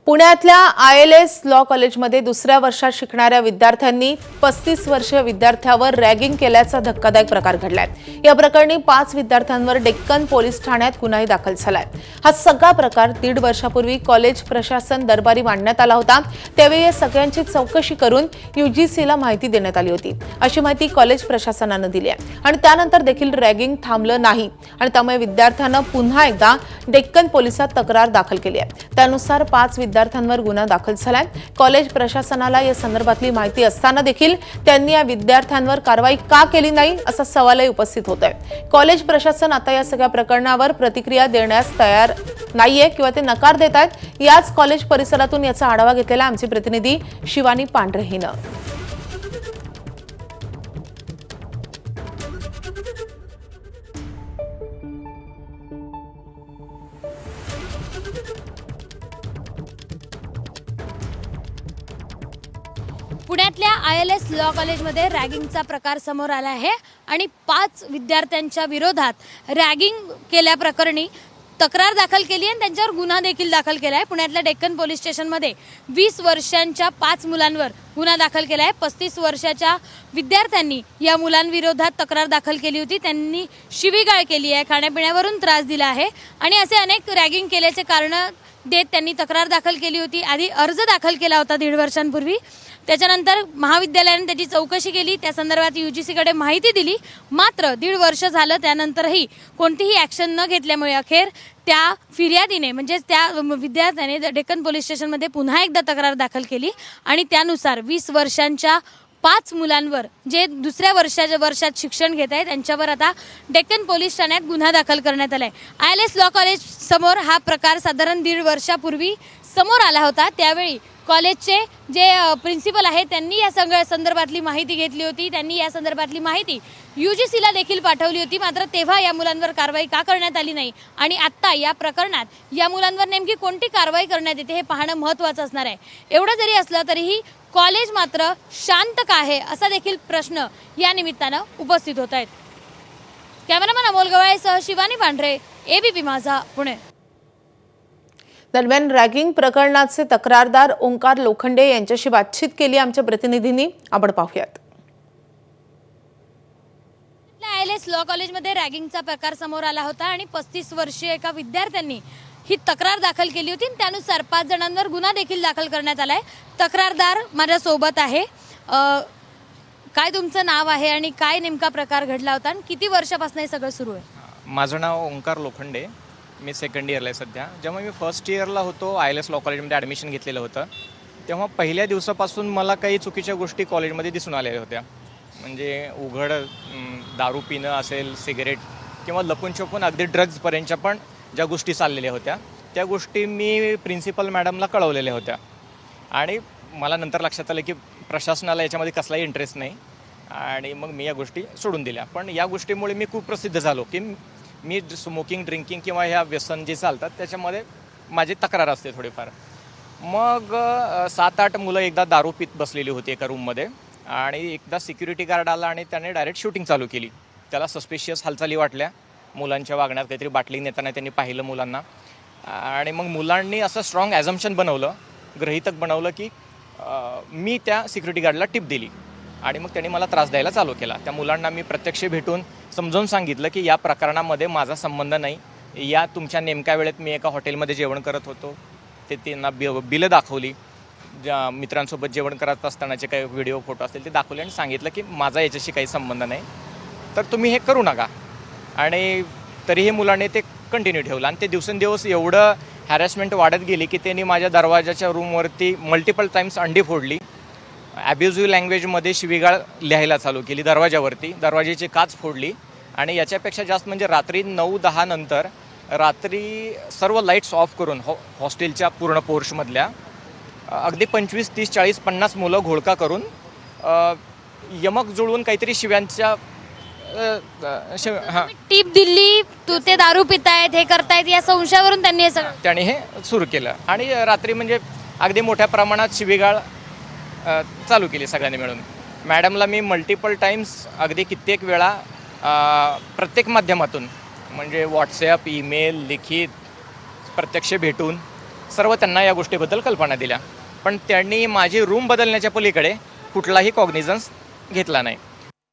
पुण्यातल्या ILS law कॉलेजमध्ये दुसऱ्या वर्षात शिकणाऱ्या विद्यार्थ्यांनी 35 वर्षीय विद्यार्थ्यावर रॅगिंग केल्याचा धक्कादायक प्रकार घडलाय। या प्रकरणी 5 विद्यार्थ्यांवर डेक्कन पोलीस ठाण्यात गुन्हाही दाखल झालाय। हा सगळा प्रकार 1.5 वर्षापूर्वी कॉलेज प्रशासन दरबारी मांडण्यात आला होता। त्यावेळी या सगळ्यांची चौकशी करून UGCला माहिती देण्यात आली होती, अशी माहिती कॉलेज प्रशासनाने दिली आहे। आणि त्यानंतर देखील रॅगिंग थांबलं नाही आणि त्यामुळे विद्यार्थ्यांना पुन्हा एकदा डेक्कन पोलिसात तक्रार दाखल केली आहे। त्यानुसार 5 विद्यार्थ्यांवर गुन्हा दाखल झालाय। कॉलेज प्रशासनाला या संदर्भातली माहिती असताना देखील त्यांनी या विद्यार्थ्यांवर कारवाई का केली नाही असा सवालही उपस्थित होतोय। कॉलेज प्रशासन आता या सगळ्या प्रकरणावर प्रतिक्रिया देण्यास तयार नाहीये किंवा ते नकार देत आहेत। याच कॉलेज परिसरातून याचा आढावा घेतलेला आमचे प्रतिनिधी शिवानी पांढरे हिनं। पुण्यातल्या ILS लॉ कॉलेजमध्ये रॅगिंगचा प्रकार समोर आला आहे आणि 5 विद्यार्थ्यांच्या विरोधात रॅगिंग केल्याप्रकरणी तक्रार दाखल केली आहे आणि त्यांच्यावर गुन्हा देखील दाखल केला आहे। पुण्यातल्या डेक्कन पोलीस स्टेशनमध्ये 20 वर्षांच्या 5 मुलांवर गुन्हा दाखल केला आहे। 35 वर्षाच्या विद्यार्थ्यांनी या मुलांविरोधात तक्रार दाखल केली होती। त्यांनी शिवीगाळ केली आहे, खाण्यापिण्यावरून त्रास दिला आहे आणि असे अनेक रॅगिंग केल्याचे कारण देत त्यांनी तक्रार दाखल केली होती। आधी अर्ज दाखल केला होता 1.5 वर्षांपूर्वी। त्याच्यानंतर महाविद्यालयाने त्याची चौकशी केली, त्या संदर्भात UGCकडे माहिती दिली। मात्र 1.5 वर्ष झालं त्यानंतरही कोणतीही ॲक्शन न घेतल्यामुळे अखेर त्या फिर्यादीने म्हणजे त्या विद्यार्थ्याने डेक्कन पोलीस स्टेशनमध्ये पुन्हा एकदा तक्रार दाखल केली आणि त्यानुसार 20 वर्षांच्या 5 मुलांवर जे दुसऱ्या वर्षात शिक्षण घेत आहेत त्यांच्यावर आता डेक्कन पोलीस ठाण्यात गुन्हा दाखल करण्यात आलाय। ILS लॉ कॉलेज समोर हा प्रकार साधारण 1.5 वर्षापूर्वी समोर आला होता। त्यावेळी कॉलेजचे जे प्रिन्सिपल आहेत त्यांनी या सगळ्या संदर्भातली माहिती घेतली होती। त्यांनी या संदर्भातली माहिती UGCला देखील पाठवली होती। मात्र तेव्हा या मुलांवर कारवाई का करण्यात आली नाही आणि आत्ता या प्रकरणात या मुलांवर नेमकी कोणती कारवाई करण्यात येते हे पाहणं महत्त्वाचं असणार आहे। एवढं जरी असलं तरीही कॉलेज मात्र शांत का आहे असा देखील प्रश्न या निमित्तानं उपस्थित होत आहेत। कॅमेरामन अमोल गवाळेसह शिवानी पांढरे, ABP माझा, पुणे। दरम्यान रॅगिंग प्रकरणाचे तक्रारदार ओंकार लोखंडे यांच्याशी बातचीत केली आमच्या प्रतिनिधींनी, आपण पाहूयात। ILS लॉ कॉलेजमध्ये रॅगिंगचा प्रकार समोर आला होता आणि 35 वर्षीय एका विद्यार्थ्यांनी ही तक्रार दाखल केली होती। त्यानुसार 5 जणांवर गुन्हा देखील दाखल करण्यात आलाय। तक्रारदार माझ्या सोबत आहे। काय तुमचं नाव आहे आणि काय नेमका प्रकार घडला होता आणि किती वर्षापासून हे सगळं सुरू आहे? माझं नाव ओंकार लोखंडे, मी सेकंड इयरला आहे सध्या। जेव्हा मी फर्स्ट इयरला होतो ILS लॉ कॉलेजमध्ये ॲडमिशन घेतलेलं होतं तेव्हा पहिल्या दिवसापासून मला काही चुकीच्या गोष्टी कॉलेजमध्ये दिसून आलेल्या होत्या। म्हणजे उघड दारू पिणं असेल, सिगरेट किंवा लपून छपून अगदी ड्रग्जपर्यंतच्या पण ज्या गोष्टी चाललेल्या होत्या त्या गोष्टी मी प्रिन्सिपल मॅडमला कळवलेल्या होत्या आणि मला नंतर लक्षात आलं की प्रशासनाला याच्यामध्ये कसलाही इंटरेस्ट नाही आणि मग मी या गोष्टी सोडून दिल्या। पण या गोष्टीमुळे मी खूप प्रसिद्ध झालो की मी स्मोकिंग, ड्रिंकिंग किंवा ह्या व्यसन जे चालतात त्याच्यामध्ये माझी तक्रार असते थोडीफार। मग 7-8 मुलं एकदा दारू पीत बसलेली होती एका रूममध्ये आणि एकदा सिक्युरिटी गार्ड आला आणि त्याने डायरेक्ट शूटिंग चालू केली। त्याला सस्पिशियस हालचाली वाटल्या, मुलांच्या वागण्यात काहीतरी बाटली नेताना त्यांनी पाहिलं मुलांना आणि मग मुलांनी असं स्ट्रॉंग ॲझम्पशन बनवलं, गृहीतक बनवलं की मी त्या सिक्युरिटी गार्डला टिप दिली आणि मग त्यांनी मला त्रास द्यायला चालू केला। त्या मुलांना मी प्रत्यक्ष भेटून समजावून सांगितलं की या प्रकरणामध्ये माझा संबंध नाही। या तुमच्या नेमक्या वेळेत मी एका हॉटेलमध्ये जेवण करत होतो, ते त्यांना बिलं दाखवली, ज्या मित्रांसोबत जेवण करत असतानाचे काही व्हिडिओ फोटो असतील ते दाखवले आणि सांगितलं की माझा याच्याशी काही संबंध नाही, तर तुम्ही हे करू नका। आणि तरीही मुलांनी ते कंटिन्यू ठेवलं आणि ते दिवसेंदिवस एवढं हॅरॅसमेंट वाढत गेली की त्यांनी माझ्या दरवाजाच्या रूमवरती मल्टिपल टाइम्स अंडी फोडली, ॲब्युझिव्ह लँग्वेजमध्ये शिवीगाळ लिहायला चालू केली दरवाजावरती, दरवाजाची काच फोडली आणि याच्यापेक्षा जास्त म्हणजे रात्री 9-10 नंतर रात्री सर्व लाईट्स ऑफ करून हॉस्टेलच्या पूर्ण पोर्शमधल्या अगदी 25, 30, 40, 50 मुलं घोळका करून यमक जुळवून काहीतरी शिव्यांच्या टीप दिली, तू ते दारू पितायत, हे करतायत या संशयावरून त्यांनी हे सुरू केलं आणि रात्री म्हणजे अगदी मोठ्या प्रमाणात शिवीगाळ चालू केली सगळ्यांनी मिळून। मॅडमला मी मल्टिपल टाइम्स अगदी कित्येक वेळा प्रत्येक माध्यमातून म्हणजे व्हॉट्सॲप, ईमेल, लिखित, प्रत्यक्ष भेटून सर्व त्यांना या गोष्टीबद्दल कल्पना दिल्या, पण त्यांनी माझी रूम बदलण्याच्या पलीकडे कुठलाही कॉग्निझन्स घेतला नाही.